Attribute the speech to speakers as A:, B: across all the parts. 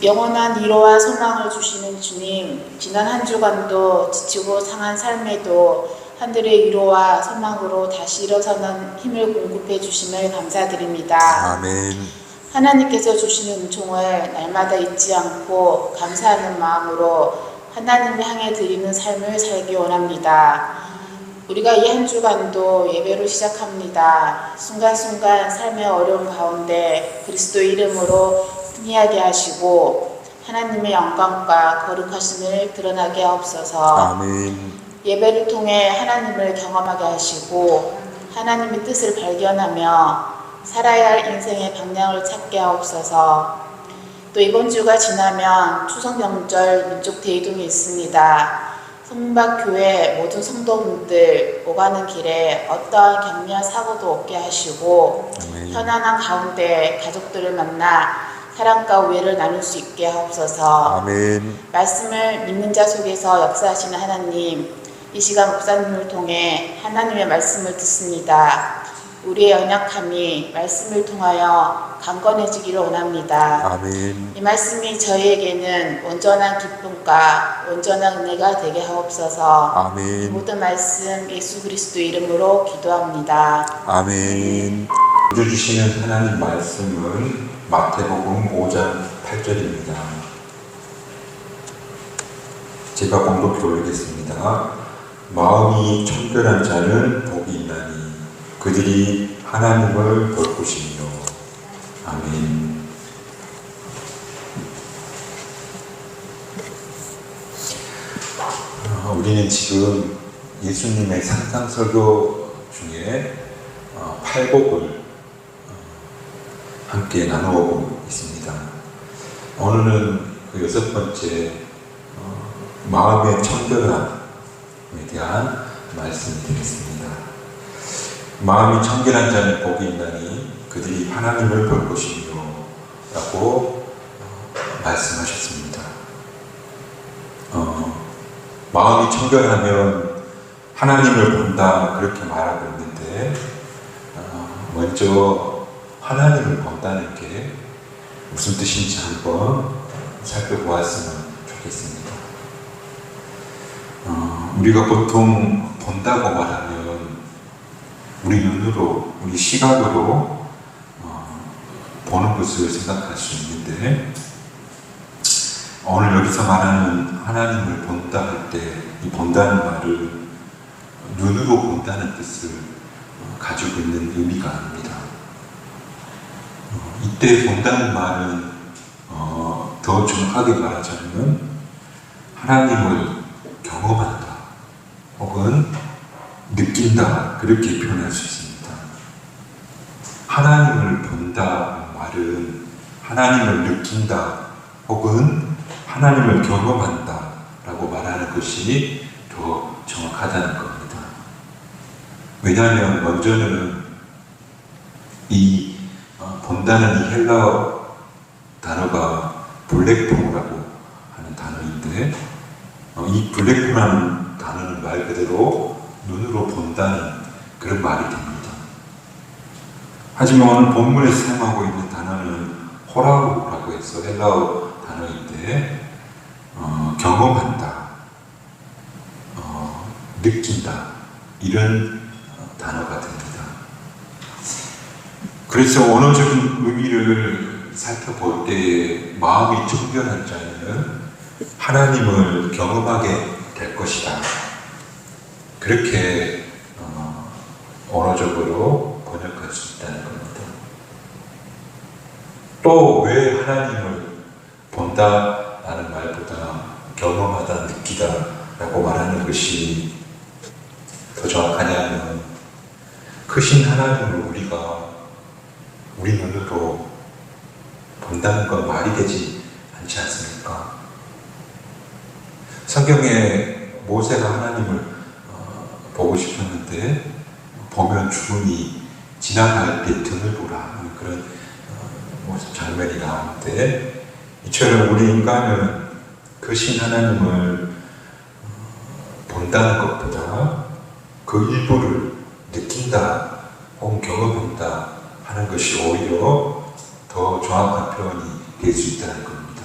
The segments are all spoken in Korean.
A: 영원한 위로와 소망을 주시는 주님, 지난 한 주간도 지치고 상한 삶에도 하늘의 위로와 소망으로 다시 일어서는 힘을 공급해 주심을 감사드립니다.
B: 아멘.
A: 하나님께서 주시는 은총을 날마다 잊지 않고 감사하는 마음으로 하나님을 향해 드리는 삶을 살기 원합니다. 우리가 이 한 주간도 예배로 시작합니다. 순간순간 삶의 어려움 가운데 그리스도 이름으로 승리하게 하시고 하나님의 영광과 거룩하심을 드러나게 하옵소서.
B: 아멘.
A: 예배를 통해 하나님을 경험하게 하시고 하나님의 뜻을 발견하며 살아야 할 인생의 방향을 찾게 하옵소서. 또 이번 주가 지나면 추석명절 민족 대이동이 있습니다. 성박교회 모든 성도분들 오가는 길에 어떠한 격려한 사고도 없게 하시고
B: 아멘.
A: 편안한 가운데 가족들을 만나 사랑과 우애를 나눌 수 있게 하옵소서.
B: 아멘.
A: 말씀을 믿는 자 속에서 역사하시는 하나님, 이 시간 목사님을 통해 하나님의 말씀을 듣습니다. 우리의 연약함이 말씀을 통하여 강건해지기를 원합니다.
B: 아멘.
A: 이 말씀이 저희에게는 온전한 기쁨과 온전한 은혜가 되게 하옵소서.
B: 아멘.
A: 모든 말씀 예수 그리스도 이름으로 기도합니다.
B: 아멘.
C: 주시는 하나님 말씀은 마태복음 5장 8절입니다. 제가 공독해 올리겠습니다. 마음이 청결한 자는 복이 있나니 그들이 하나님을 볼 것이며. 아멘. 우리는 지금 예수님의 산상설교 중에 팔복을 함께 나누고 있습니다. 오늘은 그 6번째 마음의 청결함에 대한 말씀이 되겠습니다. 마음이 청결한 자는 복이 있나니 그들이 하나님을 볼 것이며 라고 말씀하셨습니다. 마음이 청결하면 하나님을 본다 그렇게 말하고 있는데 먼저 하나님을 본다는 게 무슨 뜻인지 한번 살펴보았으면 좋겠습니다. 우리가 보통 본다고 말하면 우리 눈으로, 우리 시각으로 보는 것을 생각할 수 있는데 오늘 여기서 말하는 하나님을 본다 할 때 이 본다는 말을 눈으로 본다는 뜻을 가지고 있는 의미가 아닙니다. 이때 본다는 말은 더 정확하게 말하자면 하나님을 경험한다 혹은 느낀다 그렇게 표현할 수 있습니다. 하나님을 본다 말은 하나님을 느낀다 혹은 하나님을 경험한다 라고 말하는 것이 더 정확하다는 겁니다. 왜냐하면 먼저는 이 본다는 이 헬라어 단어가 블랙포라고 하는 단어인데 이 블랙포라는 단어는 말 그대로 눈으로 본다는 그런 말이 됩니다. 하지만 오늘 본문에서 사용하고 있는 단어는 호라우라고 해서 헬라어 단어인데 경험한다, 느낀다 이런 단어가 됩니다. 그래서 원어적인 의미를 살펴볼 때 마음이 청결한 자는 하나님을 경험하게 될 것이다. 그렇게 언어적으로 번역할 수 있다는 겁니다. 또 왜 하나님을 본다라는 말보다 경험하다, 느끼다 라고 말하는 것이 더 정확하냐면 크신 하나님을 우리가 우리 눈으로 본다는 건 말이 되지 않지 않습니까? 성경에 모세가 하나님을 보고 싶었는데 보면 죽음이 지나갈 때 등을 보라 하는 그런 장면이 나오는데 이처럼 우리 인간은 크신 하나님을 보는 본다는 것보다 그 일부를 느낀다 혹은 경험한다 하는 것이 오히려 더 정확한 표현이 될 수 있다는 겁니다.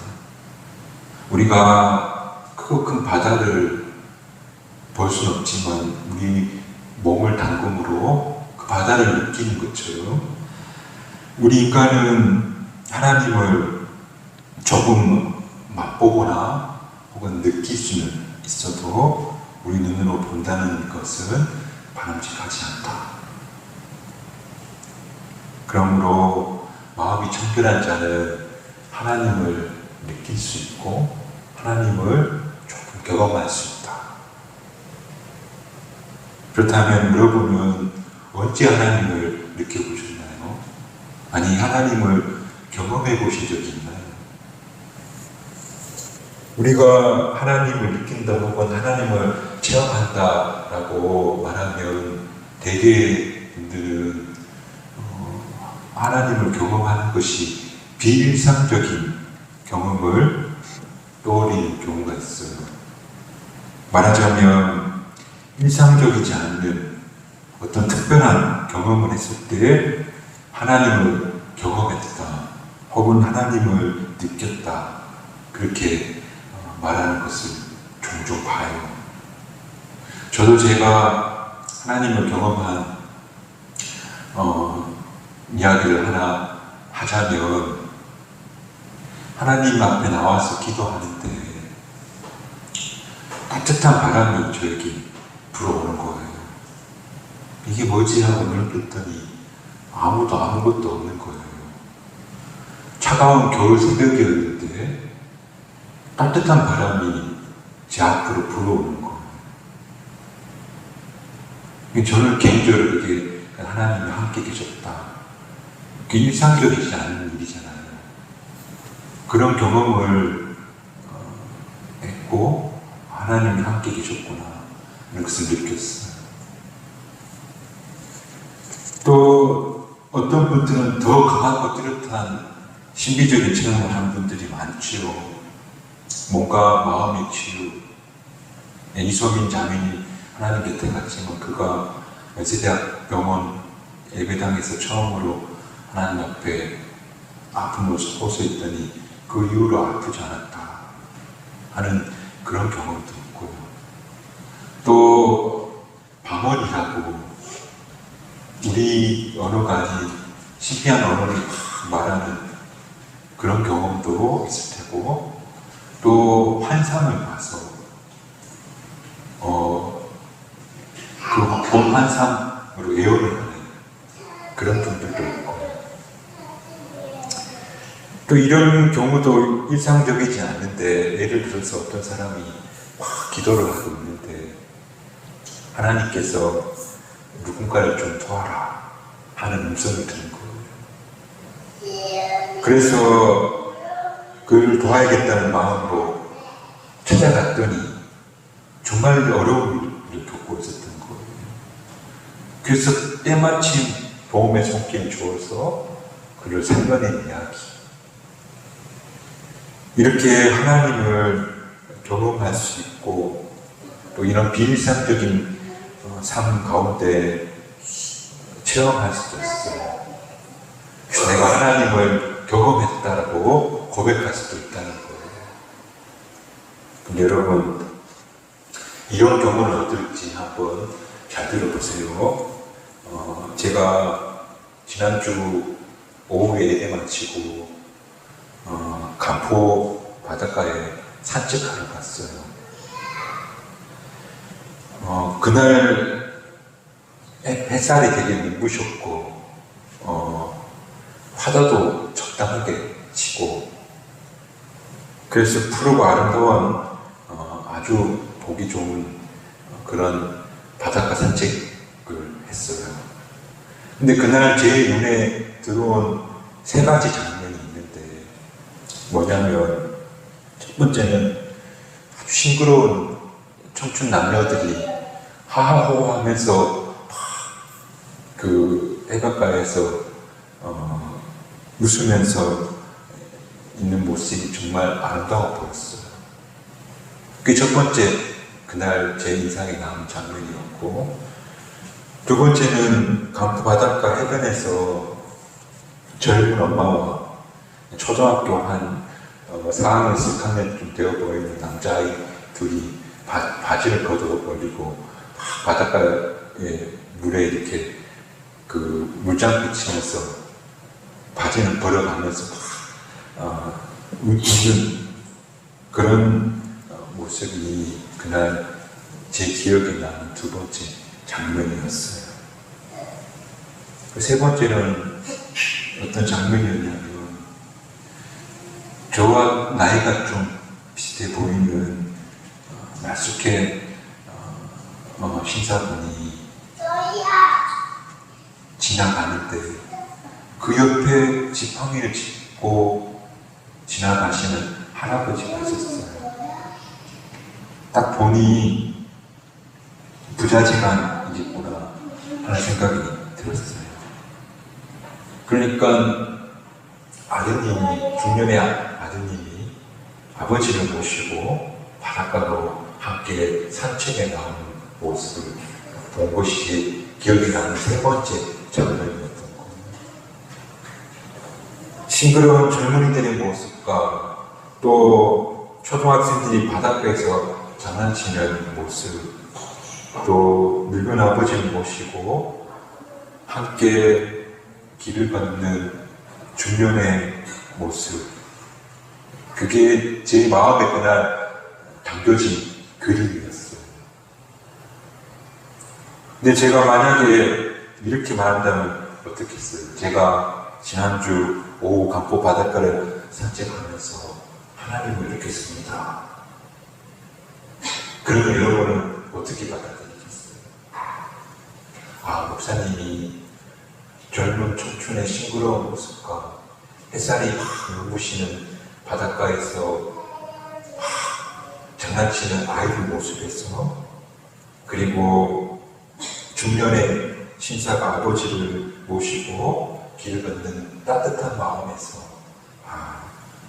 C: 우리가 크고 큰 바다를 볼 수는 없지만 우리 몸을 담금으로 그 바다를 느끼는 것처럼 우리 인간은 하나님을 조금 맛보거나 혹은 느낄 수는 있어도 우리 눈으로 본다는 것은 바람직하지 않다. 그러므로 마음이 청결한 자는 하나님을 느낄 수 있고 하나님을 조금 경험할 수 있다. 그렇다면 여러분은 언제 하나님을 느껴보셨나요? 아니 하나님을 경험해 보신 적이 있나요? 우리가 하나님을 느낀다 혹은 하나님을 체험한다라고 말하면 대개 분들은 하나님을 경험하는 것이 비일상적인 경험을 떠올리는 경우가 있어요. 말하자면 일상적이지 않는 어떤 특별한 경험을 했을 때 하나님을 경험했다 혹은 하나님을 느꼈다 그렇게 말하는 것을 종종 봐요. 저도 제가 하나님을 경험한 이야기를 하나 하자면 하나님 앞에 나와서 기도하는데 따뜻한 바람이 저에게 불어오는 거예요. 이게 뭐지 하고 눈을 떴더니 아무것도 없는 거예요. 차가운 겨울 새벽이었는데 따뜻한 바람이 제 앞으로 불어오는 거예요. 저는 개인적으로 이게 하나님이 함께 계셨다. 그게 일상적이지 않은 일이잖아요. 그런 경험을 했고 하나님이 함께 계셨구나 이런 것을 느꼈어요. 또 어떤 분들은 더 강하고 뚜렷한 신비적인 체험을 하는 분들이 많지요. 뭔가 마음의 치유. 이소민 자매님 하나님 곁에 갔지만 그가 연세대학 병원 예배당에서 처음으로 하나님 앞에 아픔으로 호소했더니 그 이후로 아프지 않았다 하는 그런 경험도 있고요. 또 방언이라고 우리 언어가 아닌 신비한 언어를 말하는 그런 경험도 있을 테고 또 환상을 봐서 그 본 환상으로 예언을 하는 그런 분들도 있고 또 이런 경우도 일상적이지 않는데 예를 들어서 어떤 사람이 막 기도를 하고 있는데 하나님께서 누군가를 좀 도와라 하는 음성을 듣는 거예요. 그래서 그를 도와야겠다는 마음으로 찾아갔더니 정말 어려운 일을 겪고 있었던 거예요. 그래서 때마침 도움의 손길이 주어서 그를 살려낸 이야기. 이렇게 하나님을 경험할 수 있고 또 이런 비일상적인 삶 가운데 체험할 수도 있어요. 내가 하나님을 경험했다라고 고백할 수도 있다는 거예요. 근데 여러분 이런 경험은 어떨지 한번 잘 들어보세요. 제가 지난주 오후에 예배 마치고 간포 바닷가에 산책하러 갔어요. 그날 햇살이 되게 눈부셨고 화다도 적당하게 치고 그래서 푸르고 아름다운 아주 보기 좋은 그런 바닷가 산책을 했어요. 근데 그날 제 눈에 들어온 세 가지 장면이 있는데 뭐냐면 첫 번째는 아주 싱그러운 청춘 남녀들이 하하호 하면서 그 해변가에서 웃으면서 있는 모습이 정말 아름다워 보였어요. 그게 첫 번째 그날 제 인상에 남은 장면이었고, 두 번째는 강포 바닷가 해변에서 젊은 엄마와 초등학교 한 4학년, 6학년쯤 되어 보이는 남자아이 둘이 바지를 걷어버리고 바닷가에 물에 이렇게 그 물장구 치면서 바지는 벌어가면서 웃는 그런 모습이 그날 제 기억에 남는 두 번째 장면이었어요. 그 세 번째는 어떤 장면이었냐면, 저와 나이가 좀 비슷해 보이는 말쑥해 신사분이 지나가는데 그 옆에 지팡이를 짚고 지나가시는 할아버지가 있었어요. 딱 보니 부자지간이겠구나 하는 생각이 들었어요. 그러니까 아드님이, 중년의 아드님이 아버지를 모시고 바닷가로 함께 산책에 나오는 모습을 본 것이 기억이 나는 세 번째 장면이었던 거예요. 싱그러운 젊은이들의 모습과 또 초등학생들이 바닷가에서 장난치는 모습, 또 늙은 아버지를 모시고 함께 길을 걷는 중년의 모습, 그게 제 마음에 그날 담겨진 그림이었어요. 근데 제가 만약에 이렇게 말한다면 어떻겠어요? 제가 지난주 오후 강포 바닷가를 산책하면서 하나님을 느꼈습니다. 그러면 여러분은 어떻게 받아들이겠어요? 아, 목사님이 젊은 청춘의 싱그러운 모습과 햇살이 눈부시는 바닷가에서 장난치는 아이들 모습에서, 그리고 중년의 신사가 아버지를 모시고 길을 걷는 따뜻한 마음에서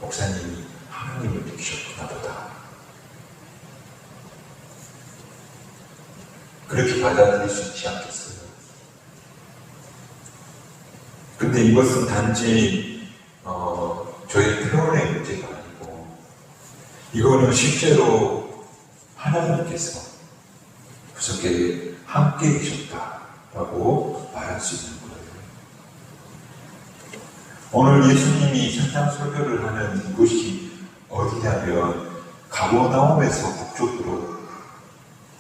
C: 목사님이 하나님을 느끼셨구나 보다, 그렇게 받아들일 수 있지 않겠어요? 근데 이것은 단지 저의 표현의 문제가 아니고, 이거는 실제로 하나님께서 그 속에 함께 계셨다라고 말할 수 있는 거예요. 오늘 예수님이 산상 설교를 하는 곳이 어디냐면, 가버나움에서 북쪽으로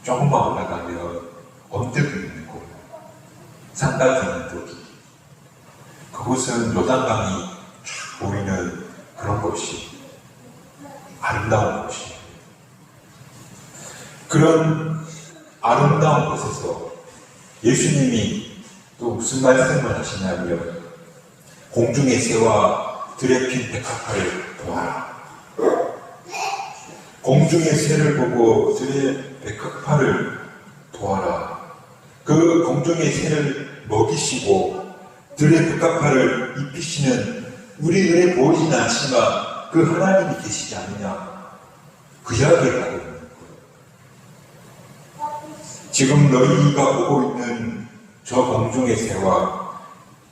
C: 조금만 올라가면 언덕이 있는 곳, 산까지 있는 곳이, 그곳은 요단강이 쫙 보이는 그런 곳이, 아름다운 곳이에요. 그런 아름다운 곳에서 예수님이 또 무슨 말씀을 하시냐면, 공중의 새와 들에 핀 백합화를 보아라. 공중의 새를 보고 들의 백합화를 보아라. 그 공중의 새를 먹이시고 들의 백합화를 입히시는 우리 눈에 보이진 않지만 그 하나님이 계시지 않느냐, 그 이야기를 하고 있는 거예요. 지금 너희가 보고 있는 저 공중의 새와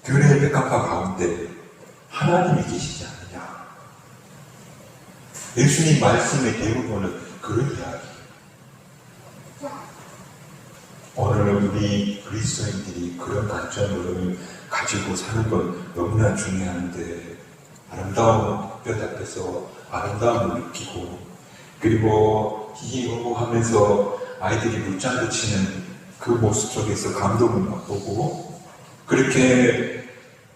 C: 들의 백합화 가운데 하나님이 계시지 않느냐. 예수님 말씀의 대부분은 그런 이야기예요. 오늘 우리 그리스도인들이 그런 관점을 가지고 사는 건 너무나 중요한데, 아름다운 햇볕 앞에서 아름다움을 느끼고, 그리고 히히호호하면서 아이들이 물장구 치는 그 모습 속에서 감동을 맛보고, 그렇게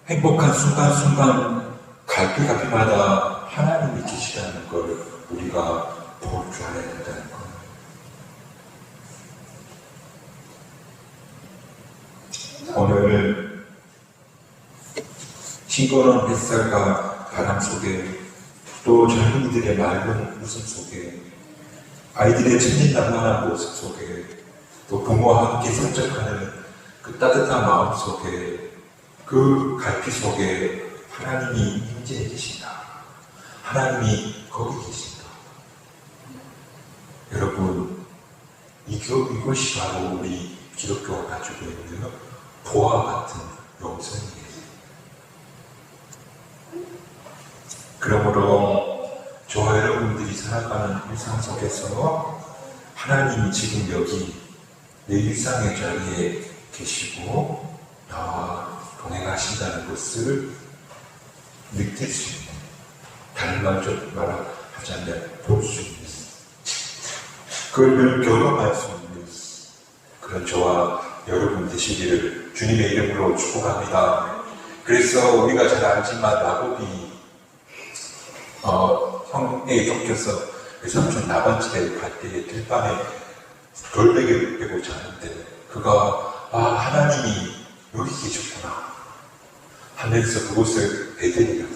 C: 행복한 순간순간 갈피갈피마다 하나님이 계시다는 걸 우리가 볼 줄 알아야 된다는 거예요. 오늘 싱거운 햇살과 바람 속에, 또 젊은이들의 맑은 웃음 속에, 아이들의 천진난만한 모습 속에, 또 부모와 함께 산책하는 그 따뜻한 마음 속에, 그 갈피 속에 하나님이 임재해 계신다. 하나님이 거기 계신다. 여러분, 이것이 바로 우리 기독교가 가지고 있는 보화 같은 영성이에요. 그러므로 저와 여러분들이 살아가는 일상 속에서 하나님이 지금 여기 내 일상의 자리에 계시고 나와 동행하신다는 것을 느낄 수 있는, 다른 말로 하자면 볼 수 있는, 그걸 경험할 수 있는 그런 저와 여러분 되시기를 주님의 이름으로 축복합니다. 그래서 우리가 잘 알지만 야곱이 형에 쫓겨서 그 삼촌 나반 집에 갈 때에 들판에 돌베개를 빼고 자는데 그가 하나님이 여기 계셨구나 하면서 그곳을 베들이라고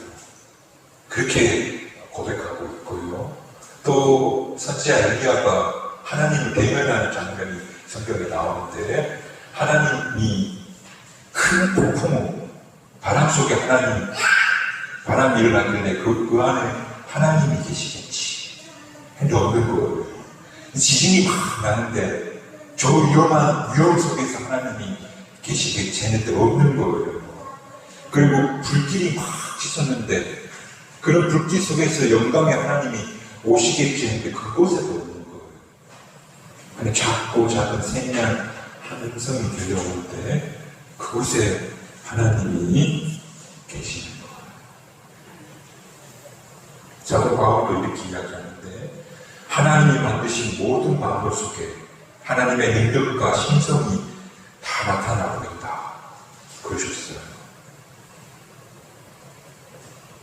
C: 그렇게 고백하고 있고요. 또 선지자 엘리야가 하나님을 대면하는 장면이 성경에 나오는데 하나님이 큰 폭풍 바람 속에 바람이 일어나길래 그 안에 하나님이 계시겠지 근데 없는 거예요. 지진이 막 나는데 저 위험 속에서 하나님이 계시겠지 했는데 없는 거예요. 그리고 불길이 막 치솟는데 그런 불길 속에서 영광의 하나님이 오시겠지 했는데 그곳에도 없는 거예요. 근데 작고 작은 생냥 한 음성이 들려오는데 그곳에 하나님이 계시는 거예요. 사도 바울도 이렇게 이야기하는데 하나님이 만드신 모든 만물 속에 하나님의 능력과 신성이 다 나타나고 있다 그러셨어요.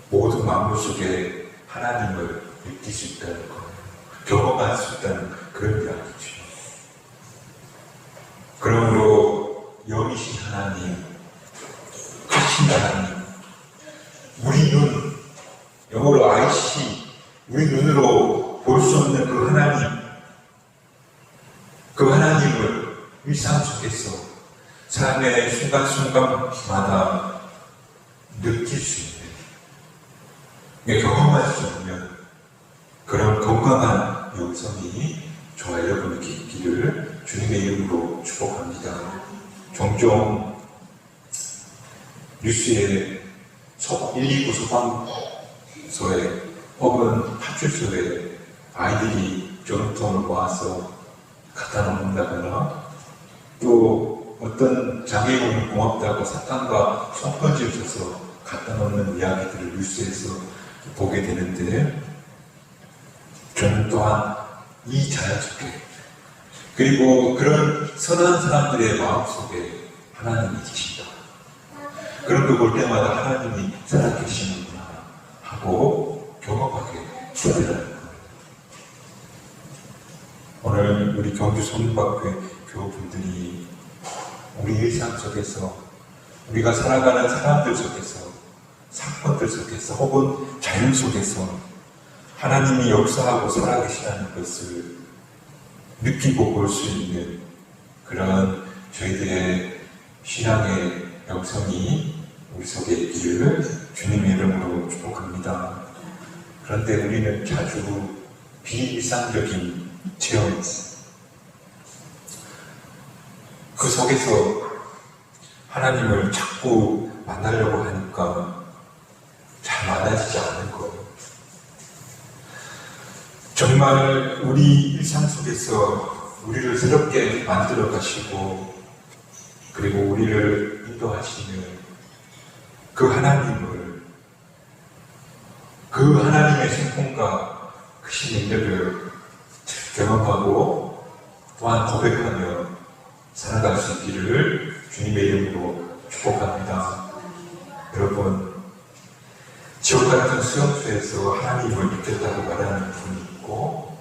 C: 모든 만물 속에 하나님을 느낄 수 있다는 거예요. 경험할 수 있다는 그런 이야기죠. 그러므로 영이신 하나님, 크신 하나님, 우리 눈, 영어로 IC, 우리 눈으로 볼 수 없는 그 하나님을 일상 속에서 삶의 순간순간마다 느낄 수 있는, 경험할 수 있는 그런 건강한 영성이 저와 여러분에게 있기를 주님의 이름으로 축복합니다. 종종 뉴스에 119 소방서에 혹은 파출소에 아이들이 전통을 모아서 갖다 놓는다거나 또 어떤 장애인을 고맙다고 사탕과 손편지를 써서 갖다 놓는 이야기들을 뉴스에서 보게 되는데 저는 또한 이 자연 속에 그리고 그런 선한 사람들의 마음속에 하나님이 계신다. 그런 거 볼 때마다 하나님이 살아계시는구나 하고 경험하게 되더라고요. 오늘 우리 경주 성박교회 교우분들이 우리 일상 속에서 우리가 살아가는 사람들 속에서 사건들 속에서 혹은 자연 속에서 하나님이 역사하고 살아계시다는 것을 느끼고 볼 수 있는 그런 저희들의 신앙의 영성이 우리 속에 있기를 주님의 이름으로 축복합니다. 그런데 우리는 자주 비일상적인 체험, 그 속에서 하나님을 자꾸 만나려고 하니까 잘 만나지지 않는 거예요. 정말 우리 일상 속에서 우리를 새롭게 만들어 가시고 그리고 우리를 인도하시는 그 하나님의 생명과 크신 능력을 경험하고 또한 고백하며 살아갈 수 있기를 주님의 이름으로 축복합니다. 여러분, 지옥 같은 수용소에서 하나님을 느꼈다고 말하는 분이 있고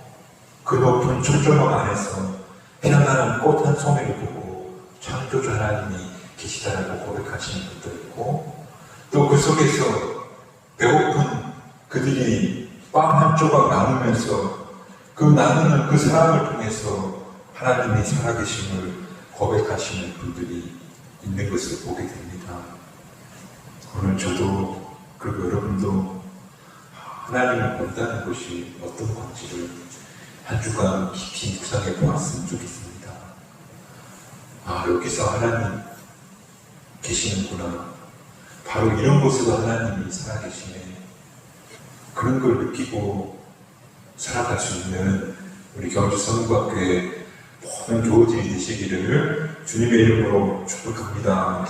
C: 그 높은 초조망 안에서 피어나는 꽃 한 송이를 보고 창조주 하나님이 계시다라고 고백하시는 분도 있고 또 그 속에서 배고픈 그들이 빵 한 조각 나누면서 그 나누는 그 사랑을 통해서 하나님이 살아계심을 고백하시는 분들이 있는 것을 보게 됩니다. 오늘 저도 그리고 여러분도 하나님을 본다는 것이 어떤 건지를 한 주간 깊이 묵상해 보았으면 좋겠습니다. 아, 여기서 하나님 계시는구나. 바로 이런 곳에서 하나님이 살아계시네. 그런 걸 느끼고 살아갈 수 있는 우리 경주 성북학교의 모든 교우들이 되시기를 주님의 이름으로 축복합니다.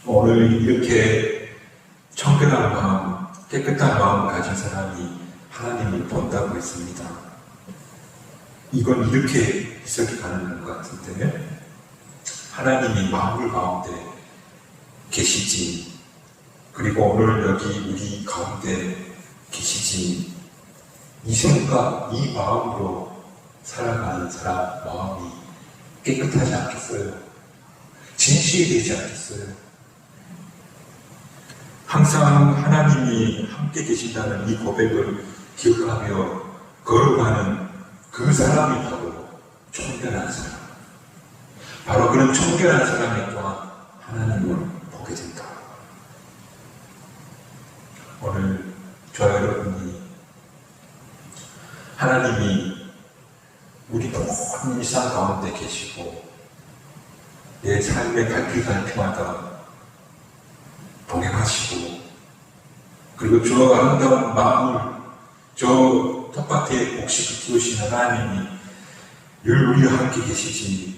C: 오늘 이렇게 청결한 마음, 깨끗한 마음을 가진 사람이 하나님을 본다고 했습니다. 이건 이렇게 해석이 가능한 것 같은데, 하나님이 만물 가운데 계시지, 그리고 오늘 여기 우리 가운데 계시지, 이 생각, 이 마음으로 살아가는 사람 마음이 깨끗하지 않겠어요? 진실이 되지 않겠어요? 항상 하나님이 함께 계신다는 이 고백을 기억하며 걸어가는 그 사람이 바로 청결한 사람. 바로 그런 청결한 사람이 또한 하나님을 보게 된다. 오늘 저와 여러분이 하나님이 우리 모든 일상 가운데 계시고 내 삶의 갈길 갈 때마다 동행하시고, 그리고 저 아름다운 마음을 저 텃밭에 곡식을 키우시는 하나님이 늘 우리와 함께 계시지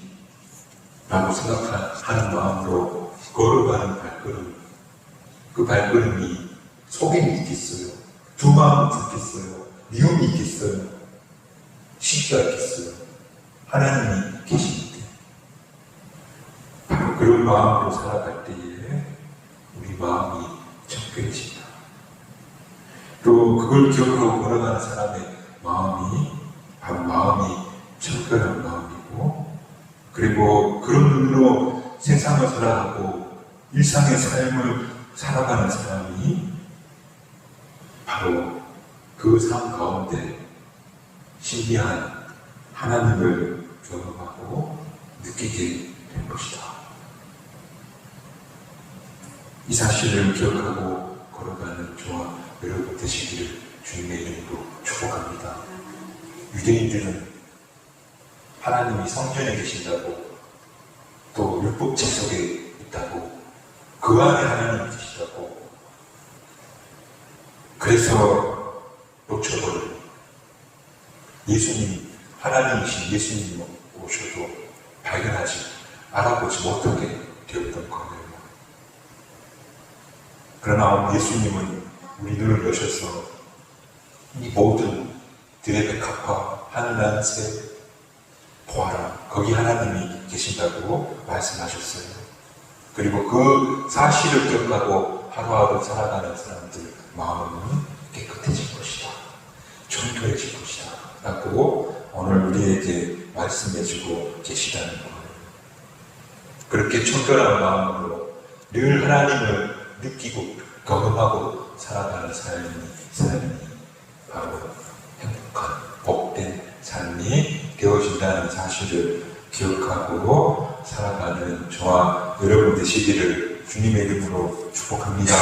C: 라고 생각하는 마음으로 걸어가는 발걸음, 그 발걸음이 속임이 있겠어요? 두 마음이 있겠어요? 미움이 있겠어요? 시기가 있겠어요? 하나님이 계시는데 바로 그런 마음으로 살아갈 때에 우리 마음이 청결해진다. 또 그걸 기억하고 걸어가는 사람의 마음이 바로 마음이 청결한 마음이고, 그리고 그런 눈으로 세상을 살아가고 일상의 삶을 살아가는 사람이 바로 그 삶 가운데 신비한 하나님을 경험하고 느끼게 된 것이다. 이 사실을 기억하고 걸어가는 저와 여러분 되시기를 주님의 이름으로 축복합니다. 유대인들은 하나님이 성전에 계신다고, 또 율법책 속에 있다고, 그 안에 하나님이 계시다고, 그래서 놓쳐버린 예수님, 하나님이신 예수님 오셔도 발견하지, 알아보지 못하게 되었던 거예요. 그러나 예수님은 우리 눈을 여셔서 이 모든 들의 백합화 하늘난 새 보아라, 거기 하나님이 계신다고 말씀하셨어요. 그리고 그 사실을 기억하고 하루하루 살아가는 사람들 마음은 깨끗해질 것이다, 청결해질 것이다 라고 오늘 우리에게 말씀해주고 계시다는 거예요. 그렇게 청결한 마음으로 늘 하나님을 느끼고 경험하고 살아가는 삶이 바로 행복한 복된 삶이 되어진다는 사실을 기억하고 살아가는 저와 여러분 되시기를 주님의 이름으로 축복합니다.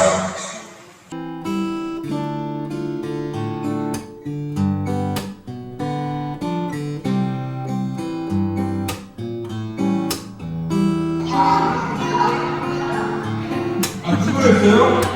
B: 수고했어요.